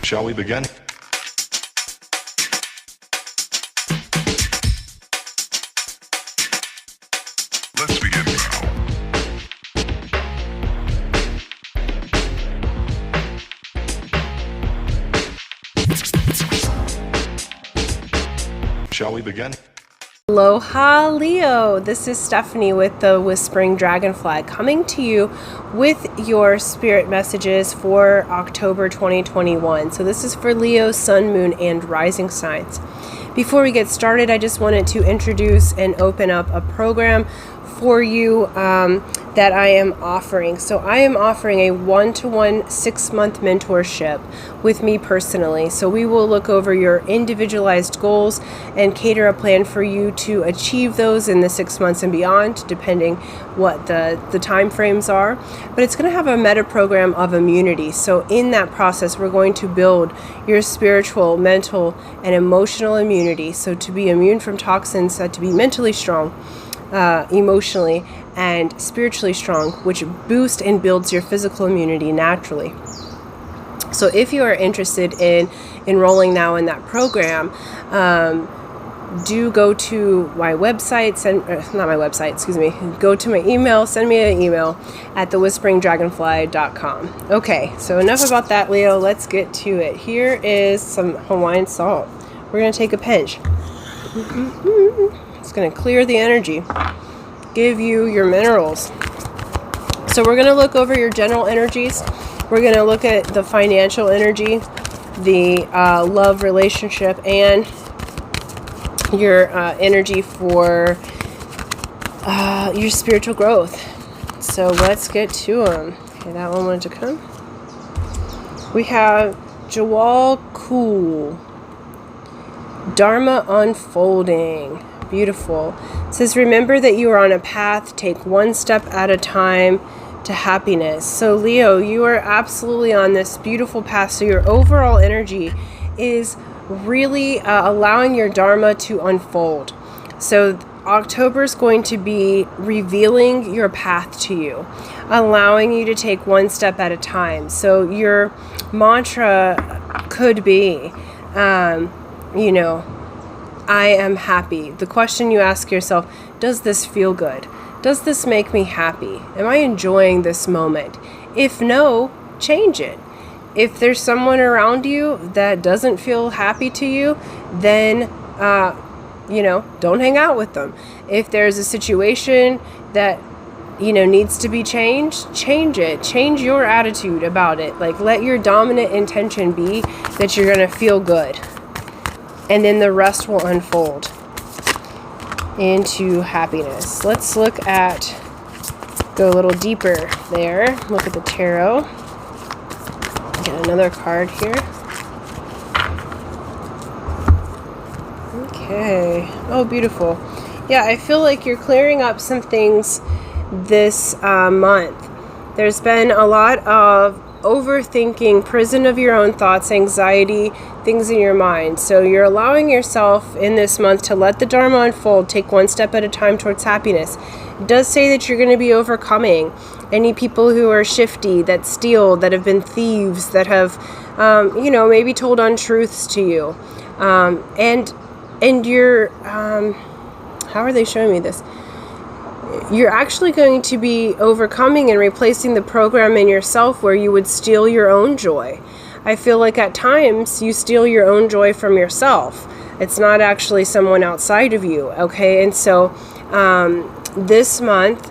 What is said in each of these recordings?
Shall we begin? Let's begin now. Shall we begin? Aloha, Leo. This is Stephanie with the Whispering Dragonfly coming to you with your spirit messages for October 2021. So this is for Leo, Sun, Moon, and Rising signs. Before we get started, I just wanted to introduce and open up a program for you that I am offering. So I am offering a 1-to-1 6-month mentorship with me personally. So we will look over your individualized goals and cater a plan for you to achieve those in the 6 months and beyond, depending what the time frames are. But it's going to have a meta program of immunity. So in that process, we're going to build your spiritual, mental, and emotional immunity. So to be immune from toxins, to be mentally strong, emotionally and spiritually strong, which boosts and builds your physical immunity naturally. So if you are interested in enrolling now in that program, do go to my website, go to my email, send me an email at thewhisperingdragonfly.com. Okay, so enough about that, Leo. Let's get to it. Here is some Hawaiian salt. We're going to take a pinch. It's going to clear the energy, give you your minerals. So we're going to look over your general energies. We're going to look at the financial energy, the love relationship, and your energy for your spiritual growth. So let's get to them. Okay, that one wanted to come. We have Jawal Cool. Dharma unfolding. Beautiful. It says, remember that you are on a path. Take one step at a time to happiness. So Leo, you are absolutely on this beautiful path. So your overall energy is really allowing your Dharma to unfold. So October is going to be revealing your path to you, allowing you to take one step at a time. So your mantra could be, I am happy. The question you ask yourself, does this feel good? Does this make me happy? Am I enjoying this moment? If no, change it. If there's someone around you that doesn't feel happy to you, then, don't hang out with them. If there's a situation that, needs to be changed, change it. Change your attitude about it. Like, let your dominant intention be that you're going to feel good. And then the rest will unfold into happiness. Let's go a little deeper there. Look at the tarot. Get another card here. Okay. Oh, beautiful. Yeah, I feel like you're clearing up some things this month. There's been a lot of overthinking, prison of your own thoughts, anxiety, things in your mind. So you're allowing yourself in this month to let the Dharma unfold, take one step at a time towards happiness. It does say that you're going to be overcoming any people who are shifty, that steal, that have been thieves, that have, maybe told untruths to you. And you're, how are they showing me this? You're actually going to be overcoming and replacing the program in yourself where you would steal your own joy. I feel like at times you steal your own joy from yourself. It's not actually someone outside of you, okay? And so this month,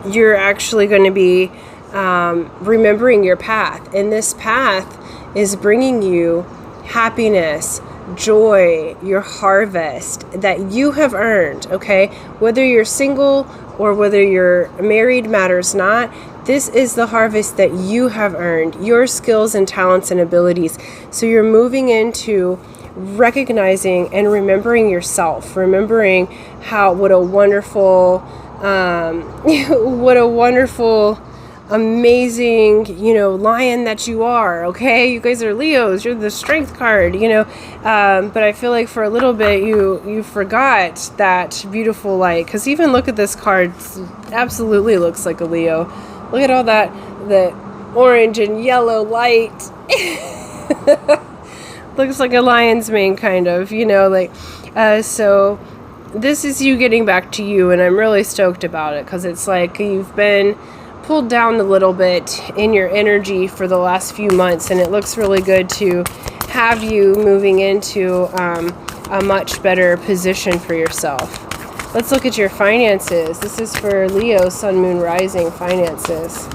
you're actually going to be remembering your path. And this path is bringing you happiness, joy, your harvest that you have earned, okay? Whether you're single or whether you're married matters not. This is the harvest that you have earned, your skills and talents and abilities. So you're moving into recognizing and remembering yourself, remembering what a wonderful, amazing, lion that you are, okay? You guys are Leos, you're the strength card, but I feel like for a little bit you forgot that beautiful light, because even look at this card, absolutely looks like a Leo. Look at all that orange and yellow light. Looks like a lion's mane, kind of, you know, like, so this is you getting back to you, and I'm really stoked about it, because it's like you've been pulled down a little bit in your energy for the last few months, and it looks really good to have you moving into a much better position for yourself. Let's look at your finances. This is for Leo, Sun, Moon, Rising finances.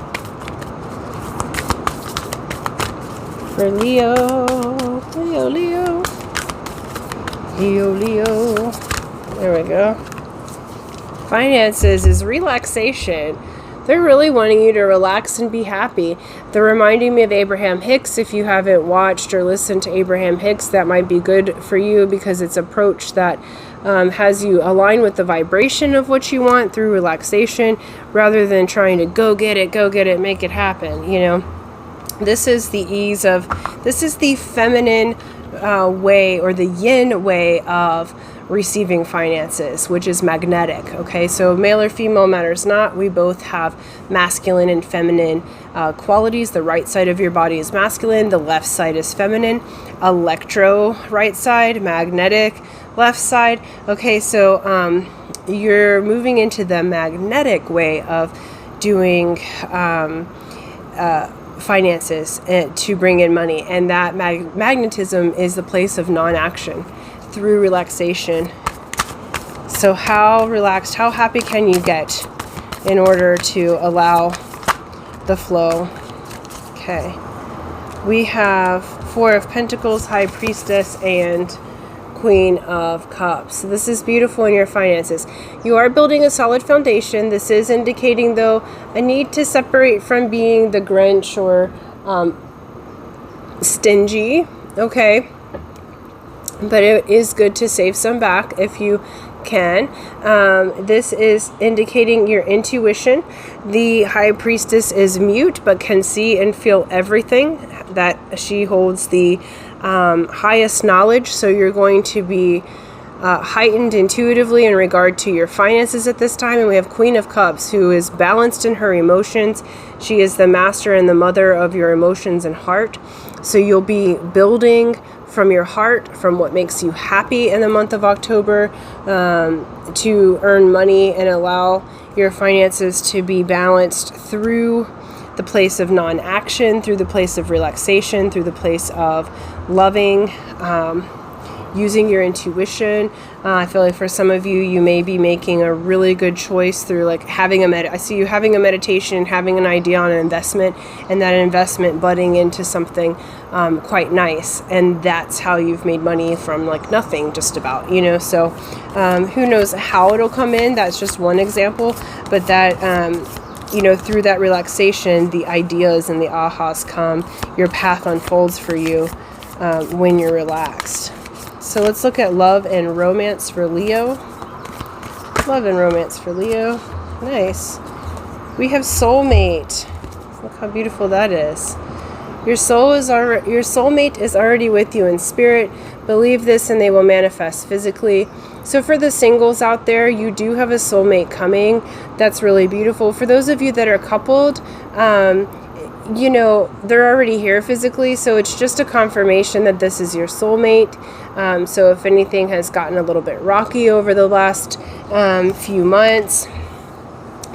For Leo, Leo. There we go. Finances is relaxation. They're really wanting you to relax and be happy. They're reminding me of Abraham Hicks. If you haven't watched or listened to Abraham Hicks, that might be good for you, because it's an approach that has you align with the vibration of what you want through relaxation, rather than trying to go get it, make it happen, you know. This is the feminine way, or the yin way of receiving finances, which is magnetic. Okay, so male or female matters not. We both have masculine and feminine qualities. The right side of your body is masculine, the left side is feminine. Electro right side, magnetic left side. Okay, so you're moving into the magnetic way of doing finances to bring in money, and that magnetism is the place of non-action through relaxation. So how relaxed, how happy can you get in order to allow the flow? Okay, we have Four of Pentacles, High Priestess, and Queen of Cups. So this is beautiful in your finances. You are building a solid foundation. This is indicating, though, a need to separate from being the Grinch or stingy. Okay, but it is good to save some back if you can. This is indicating your intuition. The High Priestess is mute but can see and feel everything. That she holds the highest knowledge, so you're going to be heightened intuitively in regard to your finances at this time. And we have Queen of Cups, who is balanced in her emotions. She is the master and the mother of your emotions and heart. So you'll be building from your heart, from what makes you happy in the month of October, to earn money and allow your finances to be balanced through the place of non-action, through the place of relaxation, through the place of loving, using your intuition. I feel like for some of you, you may be making a really good choice through like having I see you having a meditation, having an idea on an investment, and that investment budding into something quite nice. And that's how you've made money from like nothing, just about, you know. So who knows how it'll come in. That's just one example, but that you know, through that relaxation, the ideas and the ahas come. Your path unfolds for you when you're relaxed. So let's look at love and romance for Leo. Love and romance for Leo. Nice. We have soulmate. Look how beautiful that is. Your soulmate is already with you in spirit. Believe this and they will manifest physically. So for the singles out there, you do have a soulmate coming. That's really beautiful. For those of you that are coupled, you know, they're already here physically, so it's just a confirmation that this is your soulmate. So if anything has gotten a little bit rocky over the last few months,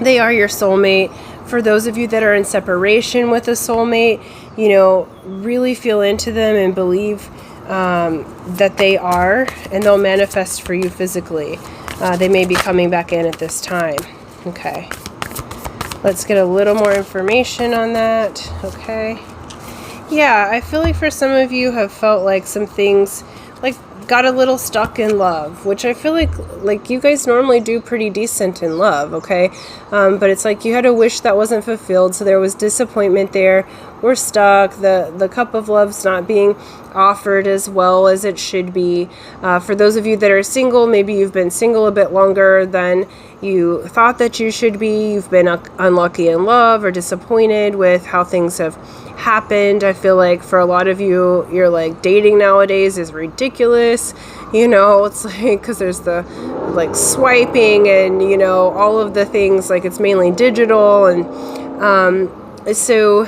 they are your soulmate. For those of you that are in separation with a soulmate, you know, really feel into them and believe that they are, and they'll manifest for you physically. They may be coming back in at this time. Okay. Let's get a little more information on that. Okay. Yeah, I feel like for some of you have felt like some things, like got a little stuck in love, which I feel like you guys normally do pretty decent in love, okay? But it's like you had a wish that wasn't fulfilled, so there was disappointment there. We're stuck. The cup of love's not being offered as well as it should be. For those of you that are single, maybe you've been single a bit longer than you thought that you should be. You've been unlucky in love or disappointed with how things have happened. I feel like for a lot of you, you're like, dating nowadays is ridiculous. You know, it's like, because there's the like swiping and, you know, all of the things, like it's mainly digital. And so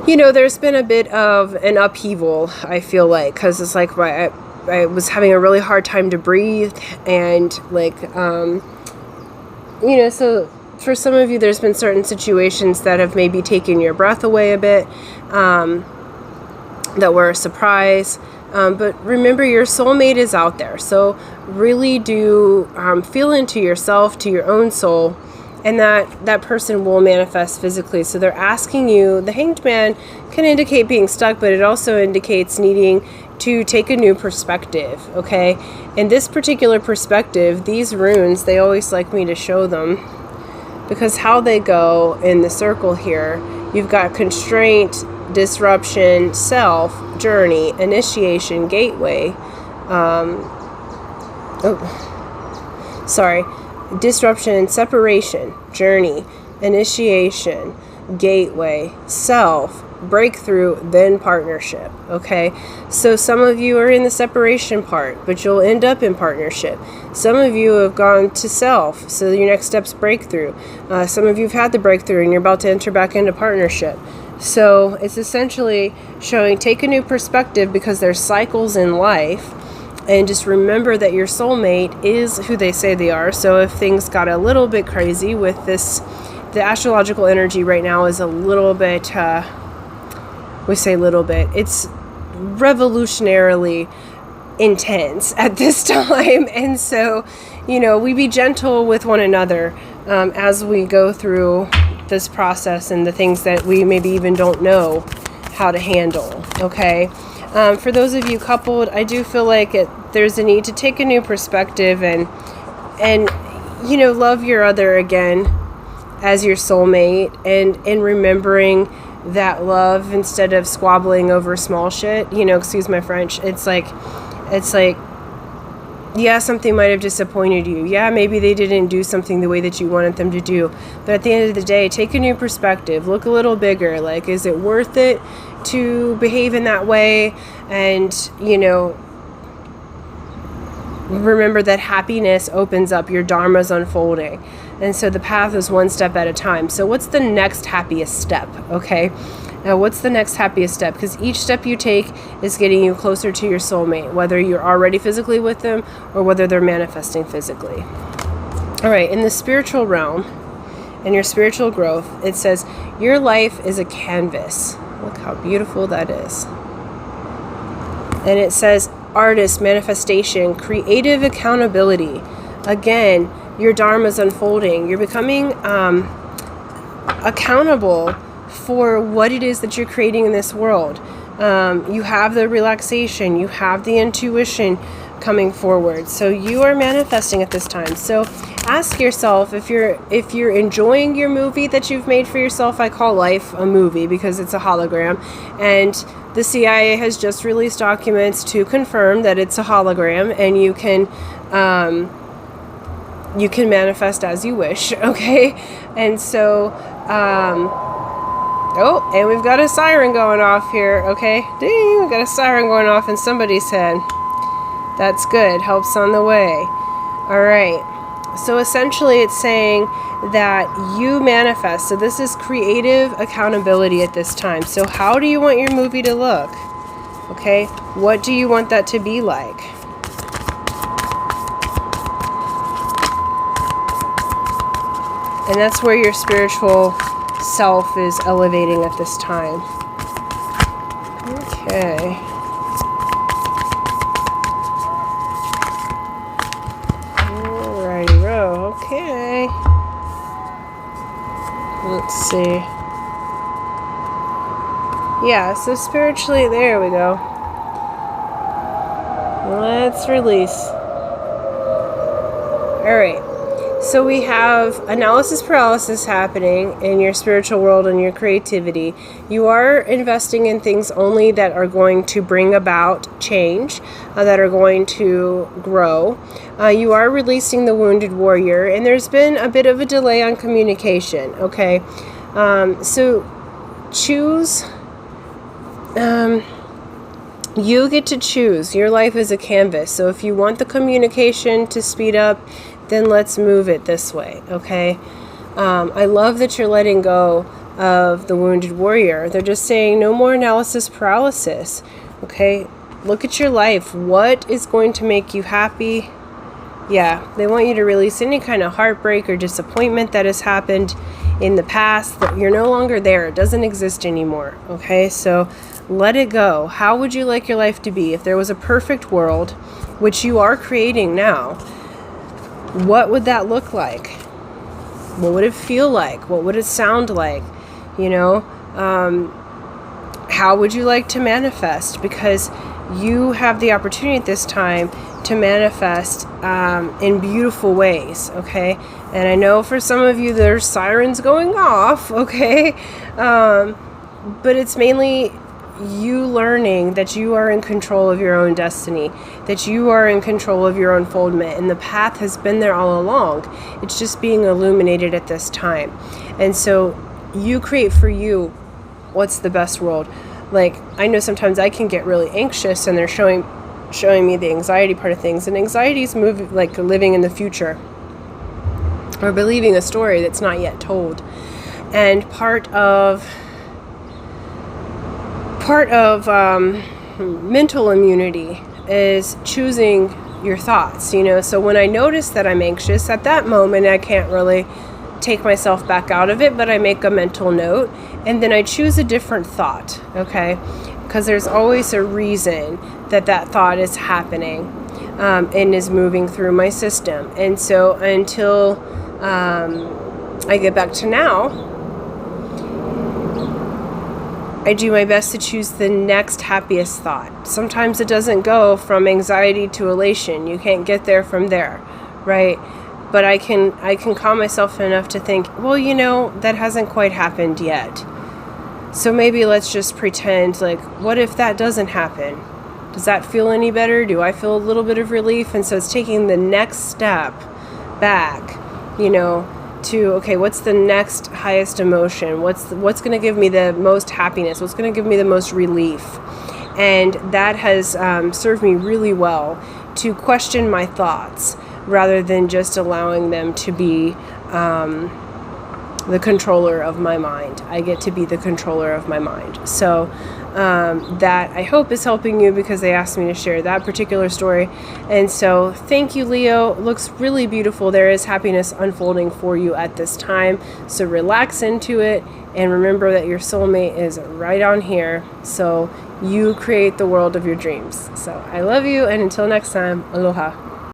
there's been a bit of an upheaval, I feel like, because it's like I was having a really hard time to breathe, and so for some of you, there's been certain situations that have maybe taken your breath away a bit, that were a surprise. But remember, your soulmate is out there. So really do feel into yourself, to your own soul, and that person will manifest physically. So they're asking you, the Hanged Man can indicate being stuck, but it also indicates needing to take a new perspective, okay? In this particular perspective, these runes, they always like me to show them, because how they go in the circle here, you've got constraint, disruption, self, journey, initiation, gateway, disruption, separation, journey, initiation, gateway, self, breakthrough, then partnership. Okay, so some of you are in the separation part, but you'll end up in partnership. Some of you have gone to self, so your next step's breakthrough. Some of you have had the breakthrough and you're about to enter back into partnership. So it's essentially showing, take a new perspective, because there's cycles in life, and just remember that your soulmate is who they say they are. So if things got a little bit crazy with this, the astrological energy right now is a little bit, we say little bit, it's revolutionarily intense at this time. And so, we be gentle with one another as we go through this process and the things that we maybe even don't know how to handle. Okay, for those of you coupled, I do feel like there's a need to take a new perspective and love your other again as your soulmate, and remembering that love, instead of squabbling over small shit, excuse my French, it's like yeah, something might have disappointed you. Yeah, maybe they didn't do something the way that you wanted them to do. But at the end of the day, take a new perspective. Look a little bigger. Like, is it worth it to behave in that way? And, remember that happiness opens up. Your dharma's unfolding. And so the path is one step at a time. So what's the next happiest step? Okay. Now, what's the next happiest step? Because each step you take is getting you closer to your soulmate, whether you're already physically with them or whether they're manifesting physically. All right, in the spiritual realm and your spiritual growth, it says your life is a canvas. Look how beautiful that is. And it says artist, manifestation, creative accountability. Again, your dharma's unfolding. You're becoming accountable for what it is that you're creating in this world. You have the relaxation, you have the intuition coming forward. So you are manifesting at this time. So ask yourself, if you're enjoying your movie that you've made for yourself. I call life a movie because it's a hologram, and the CIA has just released documents to confirm that it's a hologram, and you can manifest as you wish. Okay, and so oh, and we've got a siren going off here. Okay, ding, we've got a siren going off in somebody's head. That's good, help's on the way. All right, so essentially it's saying that you manifest. So this is creative accountability at this time. So how do you want your movie to look? Okay, what do you want that to be like? And that's where your spiritual self is elevating at this time. Okay. Alrighty-ro. Okay. Let's see. Yeah, so spiritually, there we go. Let's release. Alright. So we have analysis paralysis happening in your spiritual world and your creativity. You are investing in things only that are going to bring about change, that are going to grow. You are releasing the wounded warrior, and there's been a bit of a delay on communication. Okay, so choose. You get to choose. Your life is a canvas. So if you want the communication to speed up, then let's move it this way, okay? I love that you're letting go of the wounded warrior. They're just saying no more analysis paralysis. Okay, look at your life. What is going to make you happy? Yeah, they want you to release any kind of heartbreak or disappointment that has happened in the past. That you're no longer there. It doesn't exist anymore. Okay, so let it go. How would you like your life to be if there was a perfect world, which you are creating now? What would that look like? What would it feel like? What would it sound like? You know, how would you like to manifest? Because you have the opportunity at this time to manifest in beautiful ways, okay? And I know for some of you there's sirens going off, okay? But it's mainly you learning that you are in control of your own destiny, that you are in control of your unfoldment, and the path has been there all along. It's just being illuminated at this time. And so you create for you what's the best world. Like, I know sometimes I can get really anxious, and they're showing me the anxiety part of things, and anxiety is like living in the future or believing a story that's not yet told. And part of mental immunity is choosing your thoughts, you know. So when I notice that I'm anxious at that moment, I can't really take myself back out of it, but I make a mental note and then I choose a different thought, okay? Because there's always a reason that thought is happening and is moving through my system. And so until I get back to now, I do my best to choose the next happiest thought. Sometimes it doesn't go from anxiety to elation. You can't get there from there, right? But I can calm myself enough to think, well, you know, that hasn't quite happened yet. So maybe let's just pretend, like, what if that doesn't happen? Does that feel any better? Do I feel a little bit of relief? And so it's taking the next step back, you know, to, okay, what's the next highest emotion? What's going to give me the most happiness? What's going to give me the most relief? And that has served me really well to question my thoughts rather than just allowing them to be the controller of my mind. I get to be the controller of my mind. So that I hope is helping you, because they asked me to share that particular story. And so thank you, Leo. Looks really beautiful. There is happiness unfolding for you at this time. So relax into it and remember that your soulmate is right on here. So you create the world of your dreams. So I love you, and until next time, aloha.